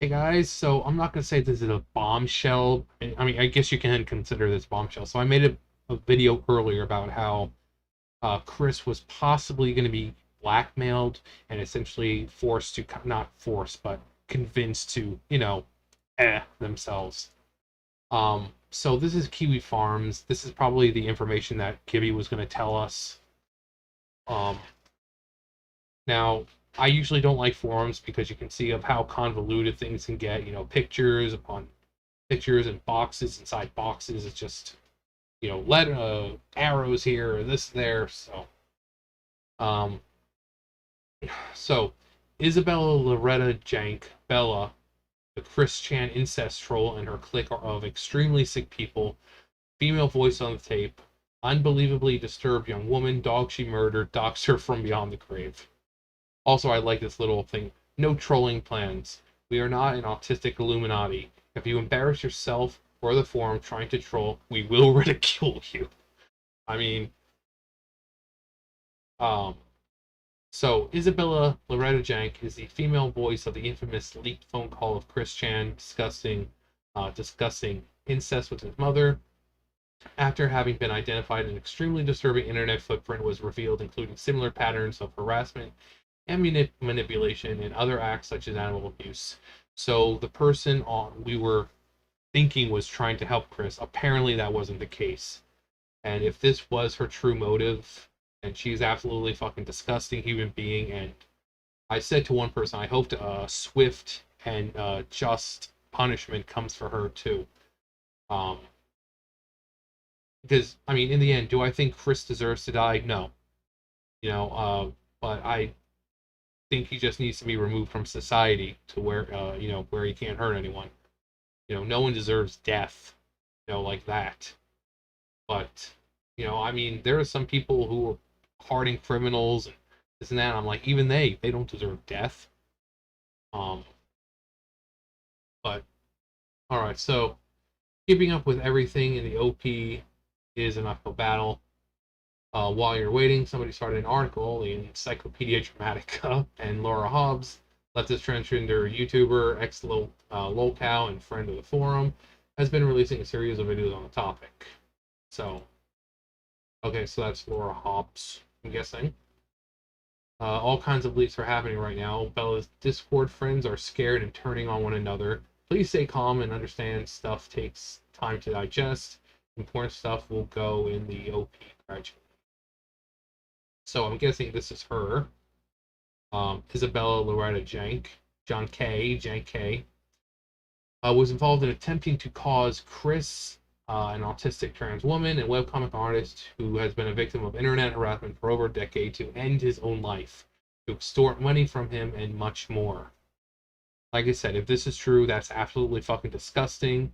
Hey guys, so I'm not gonna say this is a bombshell. I mean, I guess you can consider this bombshell. So I made a video earlier about how Chris was possibly going to be blackmailed and essentially forced to, not forced, but convinced to, themselves. So this is Kiwi Farms. This is probably the information that Gibby was going to tell us. Um, Now, I usually don't like forums because you can see of how convoluted things can get. Pictures upon pictures and boxes inside boxes. It's just let arrows here or this there. Um, so Isabella Loretta Jank Bella, the Chris Chan incest troll, and her clique of extremely sick people. Female voice on the tape. Unbelievably disturbed young woman. Dog she murdered. Docs her from beyond the grave. Also, I like this little thing. No trolling plans. We are not an autistic Illuminati. If you embarrass yourself or the forum trying to troll, we will ridicule you. I mean, um, so Isabella Loretta Jank is the female voice of the infamous leaked phone call of Chris Chan discussing incest with his mother. After having been identified, an extremely disturbing internet footprint was revealed, including similar patterns of harassment and manipulation and other acts such as animal abuse. So the person we were thinking was trying to help Chris, apparently that wasn't the case. And if this was her true motive, and she's absolutely fucking disgusting human being, and I said to one person, I hope swift and just punishment comes for her too. Um, because I mean, in the end, do I think Chris deserves to die? No. But I think he just needs to be removed from society to where he can't hurt anyone. No one deserves death, like that. But I mean, there are some people who are hardened criminals and this and that. I'm like, even they don't deserve death. Um, but all right, so keeping up with everything in the OP is an uphill battle. While you're waiting, somebody started an article in Encyclopedia Dramatica, and Laura Hobbs, leftist transgender YouTuber, ex-lolcow, and friend of the forum, has been releasing a series of videos on the topic. So, okay, so that's Laura Hobbs, I'm guessing. All kinds of leaks are happening right now. Bella's Discord friends are scared and turning on one another. Please stay calm and understand stuff takes time to digest. Important stuff will go in the OP gradually. So I'm guessing this is her. Isabella Loretta Jank, John K, Jank K, was involved in attempting to cause Chris, an autistic trans woman and webcomic artist who has been a victim of internet harassment for over a decade, to end his own life, to extort money from him, and much more. Like I said, if this is true, that's absolutely fucking disgusting.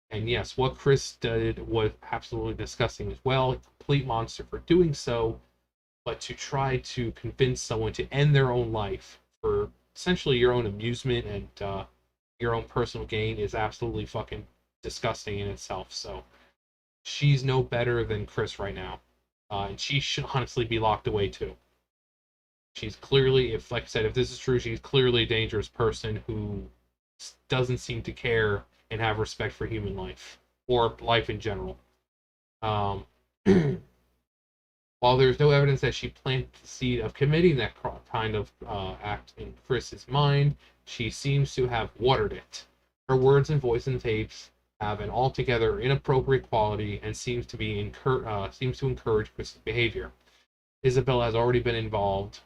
And yes, what Chris did was absolutely disgusting as well. A complete monster for doing so. But to try to convince someone to end their own life for essentially your own amusement and your own personal gain is absolutely fucking disgusting in itself. So she's no better than Chris right now. And she should honestly be locked away too. She's clearly, if like I said, if this is true, she's clearly a dangerous person who doesn't seem to care and have respect for human life or life in general. Um, While there's no evidence that she planted the seed of committing that kind of act in Chris's mind, she seems to have watered it. Her words and voice in tapes have an altogether inappropriate quality and seems to encourage Chris's behavior. Isabella has already been involved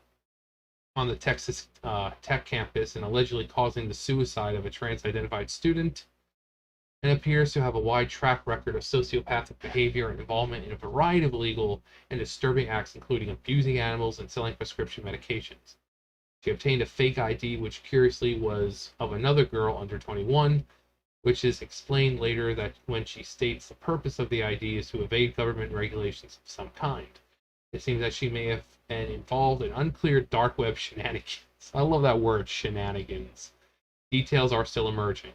on the Texas Tech campus and allegedly causing the suicide of a trans-identified student, and appears to have a wide track record of sociopathic behavior and involvement in a variety of illegal and disturbing acts, including abusing animals and selling prescription medications. She obtained a fake ID, which curiously was of another girl under 21, which is explained later that when she states the purpose of the ID is to evade government regulations of some kind. It seems that she may have been involved in unclear dark web shenanigans. I love that word, shenanigans. Details are still emerging.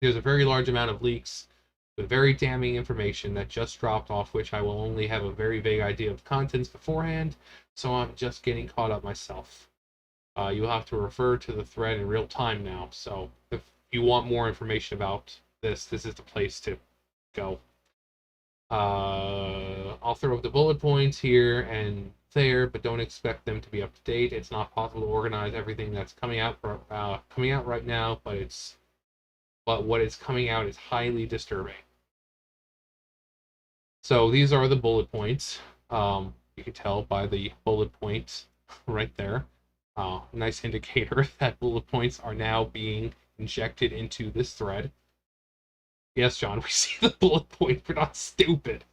There's a very large amount of leaks with very damning information that just dropped off, which I will only have a very vague idea of contents beforehand, so I'm just getting caught up myself. you'll have to refer to the thread in real time now. So if you want more information about this, this is the place to go. I'll throw up the bullet points here and there, but don't expect them to be up to date. It's not possible to organize everything that's coming out right now, but what is coming out is highly disturbing. So these are the bullet points. You can tell by the bullet points right there. Nice indicator that bullet points are now being injected into this thread. Yes, John, we see the bullet point. We're not stupid.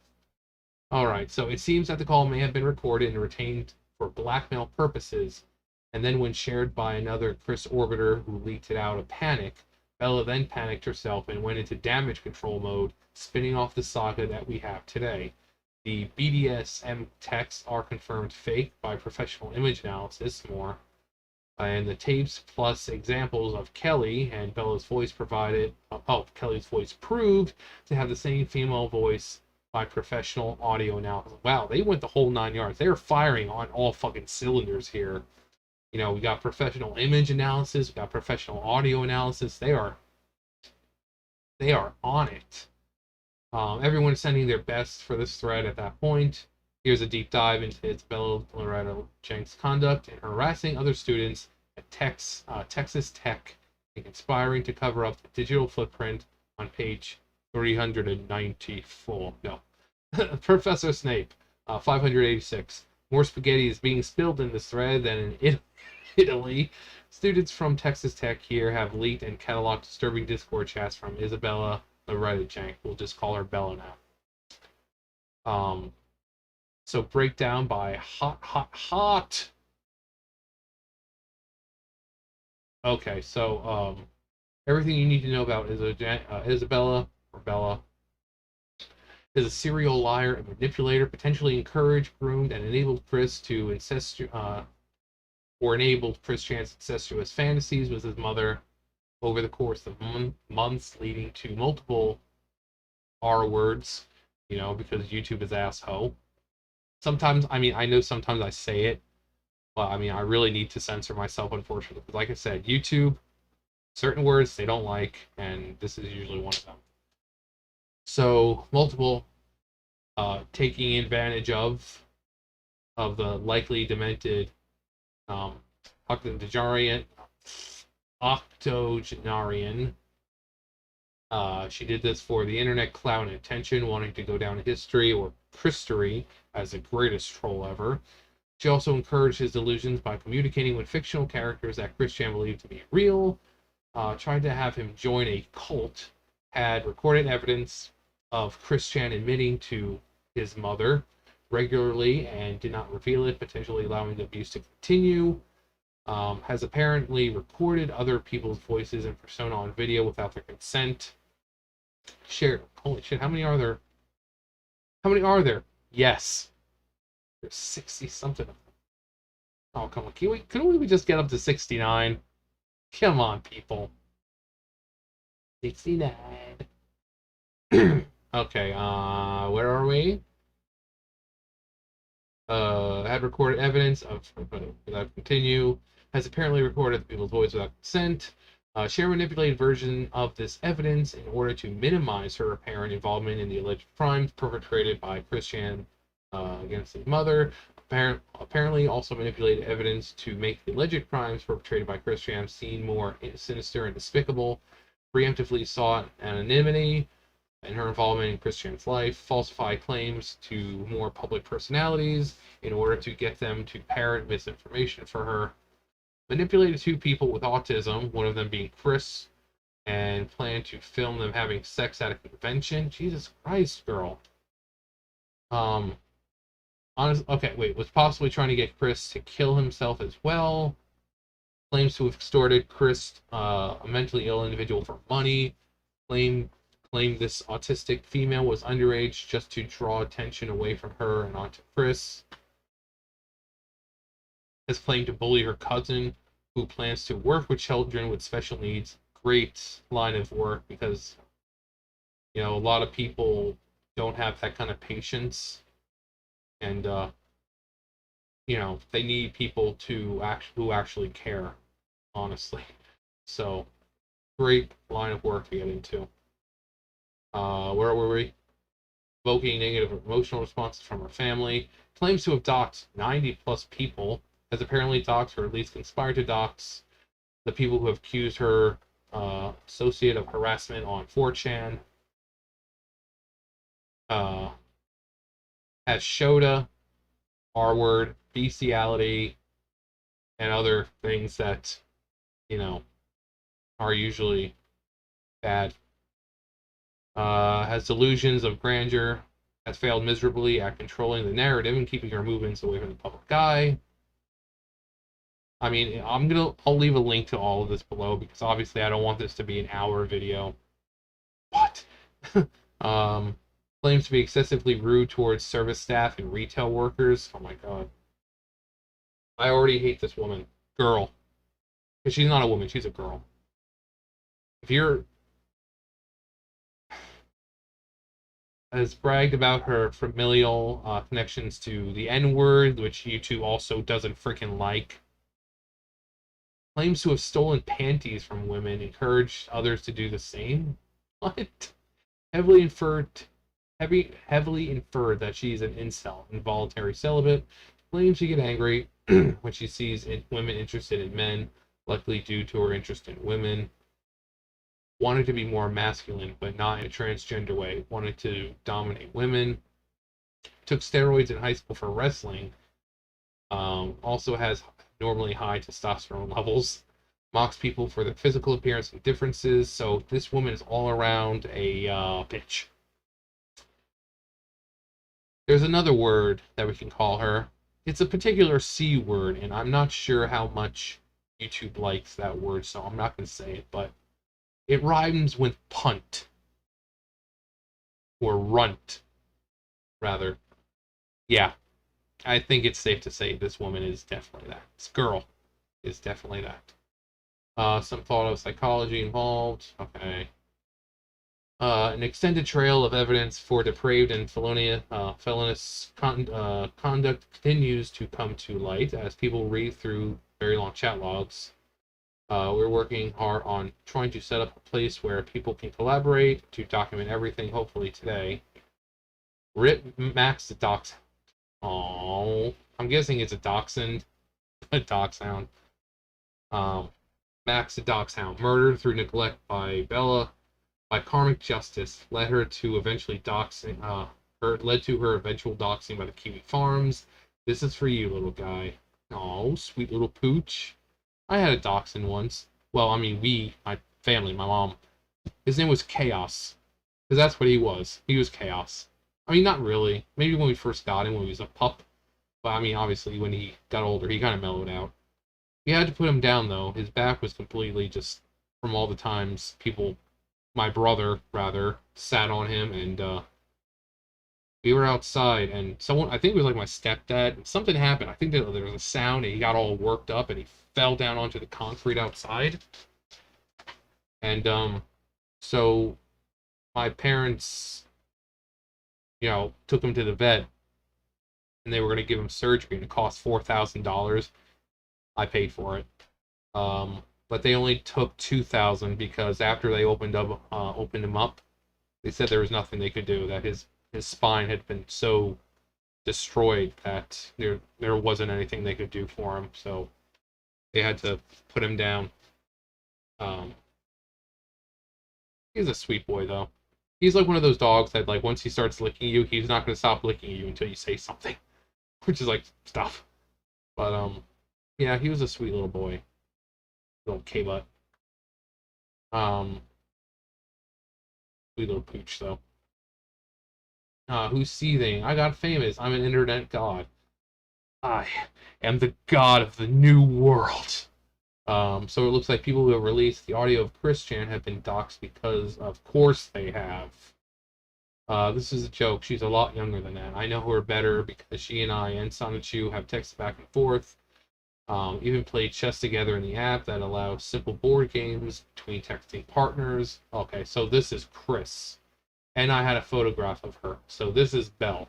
Alright, so it seems that the call may have been recorded and retained for blackmail purposes, and then when shared by another Chris Orbiter who leaked it out of panic, Bella then panicked herself and went into damage control mode, spinning off the saga that we have today. The BDSM texts are confirmed fake by professional image analysis, more. And the tapes plus examples of Kelly and Bella's voice provided, Kelly's voice proved to have the same female voice by professional audio analysis. Wow, they went the whole 9 yards. They're firing on all fucking cylinders here. You know, we got professional image analysis, we got professional audio analysis. They are on it. Everyone's sending their best for this thread at that point. Here's a deep dive into Isabella Loretta Jenks' conduct in harassing other students at Texas Tech and conspiring to cover up the digital footprint on page 394. No. Professor Snape, 586. More spaghetti is being spilled in this thread than in Italy. Students from Texas Tech here have leaked and cataloged disturbing Discord chats from Isabella Loretta Jenks. We'll just call her Bella now. So breakdown by hot. Okay, so everything you need to know about Isabella or Bella is a serial liar and manipulator, potentially encouraged, groomed, and enabled Chris to enabled Chris Chan's incestuous fantasies with his mother over the course of months, leading to multiple R words, you know, because YouTube is asshole. Sometimes, I mean, I know sometimes I say it, but I mean, I really need to censor myself, unfortunately. Because like I said, YouTube, certain words they don't like, and this is usually one of them. So, multiple taking advantage of the likely demented octogenarian. She did this for the internet clout and attention, wanting to go down in history or history as the greatest troll ever. She also encouraged his delusions by communicating with fictional characters that Chris Chan believed to be real, tried to have him join a cult, had recorded evidence of Chris Chan admitting to his mother regularly and did not reveal it, potentially allowing the abuse to continue. Has apparently recorded other people's voices and persona on video without their consent. Shared. Holy shit, how many are there? How many are there? Yes. There's 60 something of them. Oh, come on. Couldn't we just get up to 69? Come on, people. 69. Okay, where are we? Had recorded evidence of, without continue, has apparently recorded the people's voice without consent. Share manipulated version of this evidence in order to minimize her apparent involvement in the alleged crimes perpetrated by Chris Chan against his mother. Apparently also manipulated evidence to make the alleged crimes perpetrated by Chris Chan seem more sinister and despicable. Preemptively sought anonymity in her involvement in Chris Chan's life. Falsified claims to more public personalities in order to get them to parrot misinformation for her. Manipulated two people with autism, one of them being Chris, and planned to film them having sex at a convention. Jesus Christ, girl. Okay, wait, was possibly trying to get Chris to kill himself as well. Claims to have extorted Chris, a mentally ill individual, for money. Claimed this autistic female was underage just to draw attention away from her and onto Chris. Has claimed to bully her cousin, who plans to work with children with special needs. Great line of work, because, you know, a lot of people don't have that kind of patience. And, they need people who actually care, honestly. So great line of work to get into. Where were we? Evoking negative emotional responses from her family. Claims to have doxed 90 plus people. Has apparently doxed or at least conspired to dox the people who have accused her associate of harassment on 4chan. Uh, has Shota, R word, bestiality, and other things that, you know, are usually bad. Has delusions of grandeur, has failed miserably at controlling the narrative and keeping her movements away from the public eye. I mean, I'll leave a link to all of this below because obviously I don't want this to be an hour video. What? um, Claims to be excessively rude towards service staff and retail workers. Oh my god. I already hate this woman. Girl. Because she's not a woman, she's a girl. If you're has bragged about her familial connections to the N-word, which YouTube also doesn't freaking like. Claims to have stolen panties from women, encouraged others to do the same. What? Heavily inferred, heavily inferred that she's an incel, involuntary celibate. Claims to get angry when she sees women interested in men, likely due to her interest in women. Wanted to be more masculine, but not in a transgender way. Wanted to dominate women. Took steroids in high school for wrestling. Also has normally high testosterone levels. Mocks people for their physical appearance and differences. So this woman is all around a bitch. There's another word that we can call her. It's a particular C word, and I'm not sure how much YouTube likes that word, so I'm not going to say it, but it rhymes with punt. Or runt, rather. Yeah, I think it's safe to say this woman is definitely that. This girl is definitely that. Some thought of psychology involved. Okay. An extended trail of evidence for depraved and felonious conduct continues to come to light as people read through very long chat logs. We're working hard on trying to set up a place where people can collaborate to document everything, hopefully today. Rip Max the Dox. Oh, I'm guessing it's a dachshund. A dachshund. Max the Dachshund, murdered through neglect by Bella by karmic justice, led to her eventual doxing by the Kiwi Farms. This is for you, little guy. Oh, sweet little pooch. I had a dachshund once. Well, I mean, my family, my mom. His name was Chaos. Because that's what he was. He was Chaos. I mean, not really. Maybe when we first got him, when he was a pup. But I mean, obviously, when he got older, he kind of mellowed out. We had to put him down, though. His back was completely just from all the times my brother, rather, sat on him, and we were outside, and someone, I think it was like my stepdad, and something happened. I think that there was a sound, and he got all worked up, and he fell down onto the concrete outside. And, so my parents, took him to the vet, and they were going to give him surgery, and it cost $4,000. I paid for it. But they only took 2,000 because after they opened him up, they said there was nothing they could do. That his spine had been so destroyed that there wasn't anything they could do for him. So they had to put him down. He's a sweet boy though. He's like one of those dogs that like once he starts licking you, he's not going to stop licking you until you say something, which is like stuff. But yeah, he was a sweet little boy. Little K-Butt. Sweet little pooch, though. Who's seething? I got famous. I'm an internet god. I am the god of the new world. So it looks like people who have released the audio of Christian have been doxxed because, of course, they have. This is a joke. She's a lot younger than that. I know her better because she and I and Sonichu have texted back and forth. Even played chess together in the app that allows simple board games between texting partners. Okay, so this is Chris. And I had a photograph of her. So this is Belle.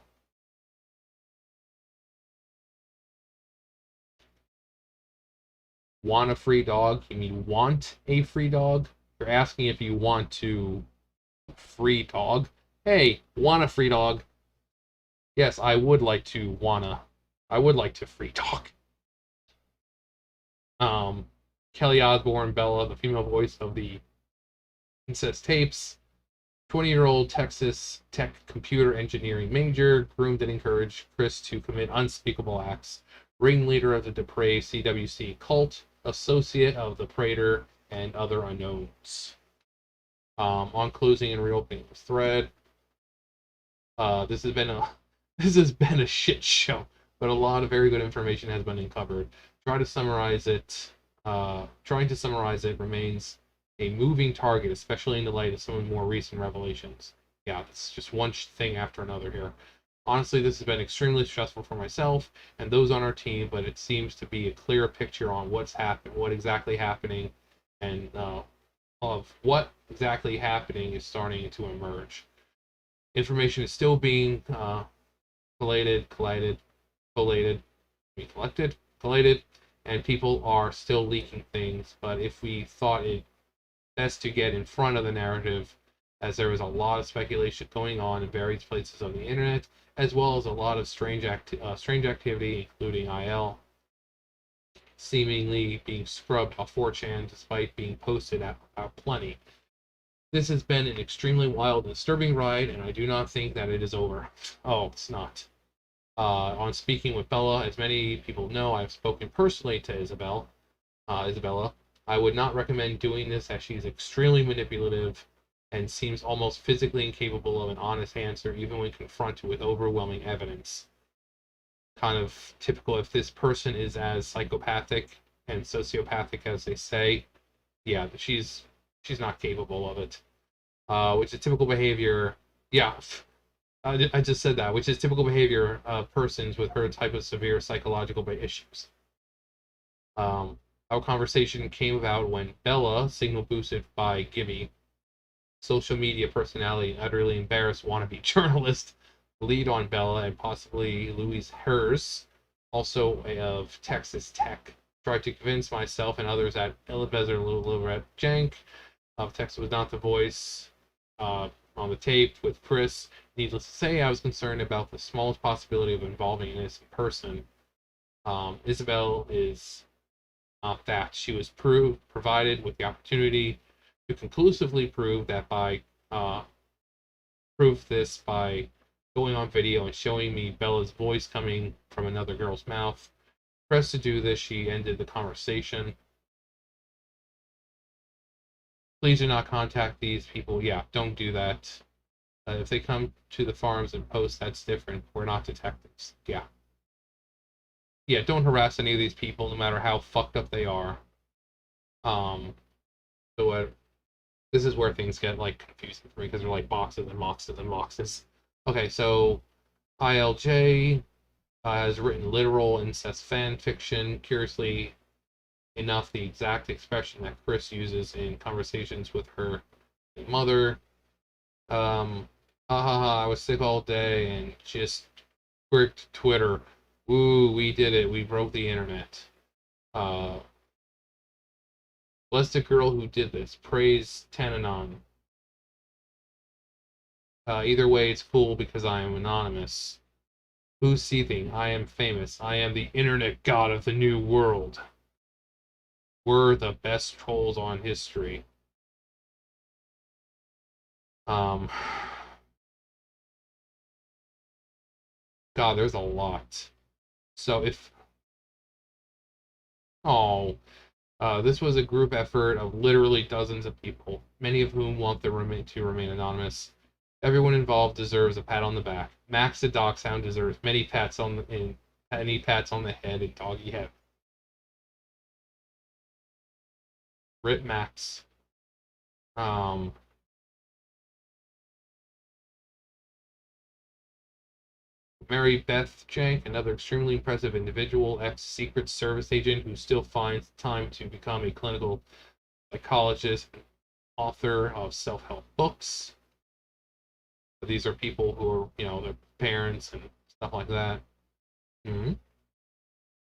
Want a free dog? You mean want a free dog? You're asking if you want to free dog. Hey, want a free dog? Yes, I would like to wanna. I would like to free dog. Um, Kelly Osbourne, Bella, the female voice of the incest tapes. 20-year-old Texas Tech computer engineering major, groomed and encouraged Chris to commit unspeakable acts. Ringleader of the depraved CWC cult, associate of the Praetor, and other unknowns. On closing and reopening the thread, this has been a this has been a shit show, but a lot of very good information has been uncovered. Trying to summarize it remains a moving target, especially in the light of some of the more recent revelations. Yeah, it's just one thing after another here. Honestly, this has been extremely stressful for myself and those on our team, but it seems to be a clear picture on what exactly happening, and of what exactly happening is starting to emerge. Information is still being collated, and people are still leaking things. But if we thought it best to get in front of the narrative, as there was a lot of speculation going on in various places on the internet, as well as a lot of strange activity, including IL seemingly being scrubbed off 4chan despite being posted at plenty. This has been an extremely wild and disturbing ride, and I do not think that it is over. Oh, it's not. On speaking with Bella, as many people know, I've spoken personally to Isabella. I would not recommend doing this, as she's extremely manipulative and seems almost physically incapable of an honest answer, even when confronted with overwhelming evidence. Kind of typical if this person is as psychopathic and sociopathic as they say. Yeah, she's not capable of it. Which is typical behavior. Yeah, I just said that, which is typical behavior of persons with her type of severe psychological issues. Our conversation came about when Bella, signal boosted by Gibby, social media personality and utterly embarrassed wannabe journalist, lead on Bella and possibly Louise Hers, also of Texas Tech, tried to convince myself and others that Eliezer Lilret Jank of Texas was not the voice on the tape with Chris. Needless to say, I was concerned about the smallest possibility of involving an innocent person. Isabel is not that. She was provided with the opportunity to conclusively prove that by prove this by going on video and showing me Bella's voice coming from another girl's mouth. Pressed to do this, she ended the conversation. Please do not contact these people. Yeah, don't do that. If they come to the farms and post, that's different. We're not detectives. Yeah. Yeah, don't harass any of these people, no matter how fucked up they are. Um, so this is where things get like confusing for me because they're like boxes and boxes and boxes. Okay, so ILJ has written literal incest fan fiction. Curiously enough, the exact expression that Chris uses in conversations with her mother. Ha ha ha, I was sick all day and just quirked Twitter. Woo, we did it. We broke the internet. Bless the girl who did this. Praise Tananon. Either way, it's cool because I am anonymous. Who's seething? I am famous. I am the internet god of the new world. We're the best trolls on history. God, there's a lot. So if oh, this was a group effort of literally dozens of people, many of whom want to remain anonymous. Everyone involved deserves a pat on the back. Max the Dachshund deserves many pats on the head and doggy head. Rip Max. Um, Mary Beth Jank, another extremely impressive individual, ex-Secret Service agent who still finds time to become a clinical psychologist, author of self-help books. These are people who are, their parents and stuff like that. Mm-hmm.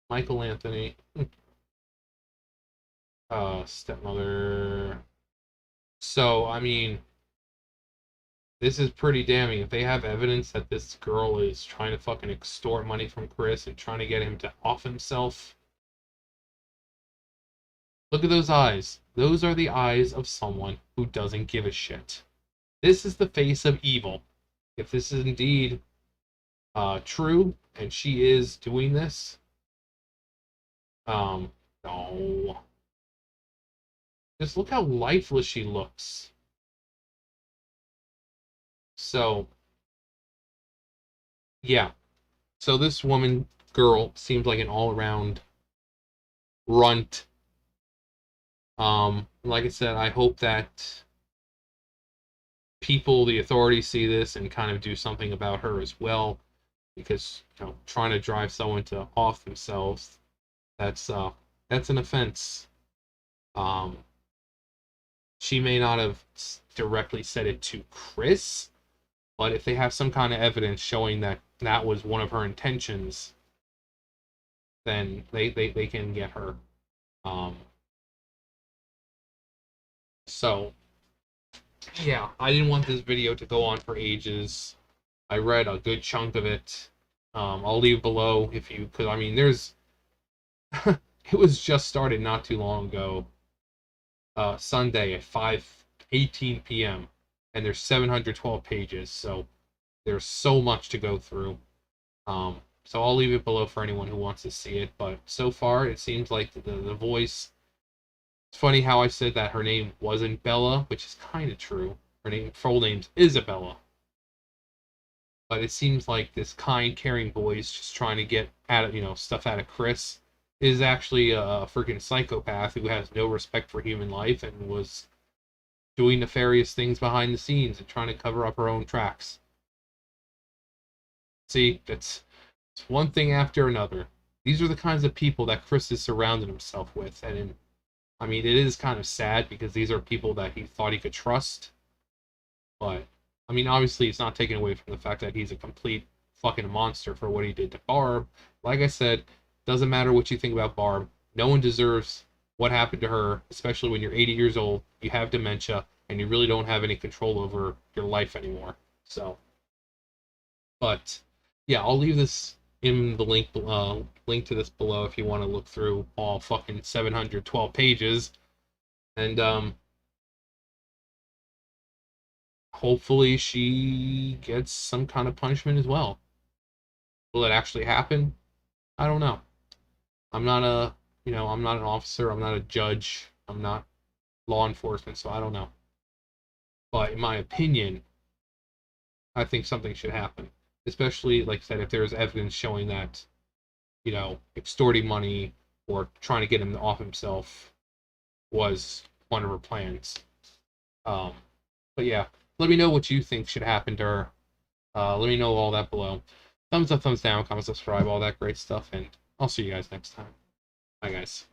Michael Anthony. Stepmother. So, I mean, this is pretty damning. If they have evidence that this girl is trying to fucking extort money from Chris and trying to get him to off himself, look at those eyes. Those are the eyes of someone who doesn't give a shit. This is the face of evil. If this is indeed true and she is doing this, no. Just look how lifeless she looks. So, yeah. So this woman, girl, seems like an all-around runt. Like I said, I hope that people, the authorities, see this and kind of do something about her as well, because trying to drive someone to off themselves, that's an offense. Um, she may not have directly said it to Chris, but if they have some kind of evidence showing that that was one of her intentions, then they can get her. So, yeah, I didn't want this video to go on for ages. I read a good chunk of it. I'll leave below if you could. I mean, there's it was just started not too long ago. Sunday at 5:18 p.m. and there's 712 pages, so there's so much to go through. So I'll leave it below for anyone who wants to see it. But so far, it seems like the voice. It's funny how I said that her name wasn't Bella, which is kind of true. Her full name's Isabella. But it seems like this kind, caring voice just trying to get stuff out of Chris is actually a freaking psychopath who has no respect for human life and was doing nefarious things behind the scenes and trying to cover up her own tracks. See, it's one thing after another. These are the kinds of people that Chris has surrounded himself with, and I mean, it is kind of sad because these are people that he thought he could trust. But, I mean, obviously, it's not taken away from the fact that he's a complete fucking monster for what he did to Barb. Like I said, doesn't matter what you think about Barb. No one deserves what happened to her, especially when you're 80 years old, you have dementia, and you really don't have any control over your life anymore. So, but, yeah, I'll leave this in the link to this below if you want to look through all fucking 712 pages. And hopefully she gets some kind of punishment as well. Will it actually happen? I don't know. I'm not I'm not an officer, I'm not a judge, I'm not law enforcement, so I don't know. But in my opinion, I think something should happen. Especially, like I said, if there's evidence showing that, extorting money or trying to get him off himself was one of her plans. But yeah, let me know what you think should happen to her. Let me know all that below. Thumbs up, thumbs down, comment, subscribe, all that great stuff, and I'll see you guys next time. Bye, guys.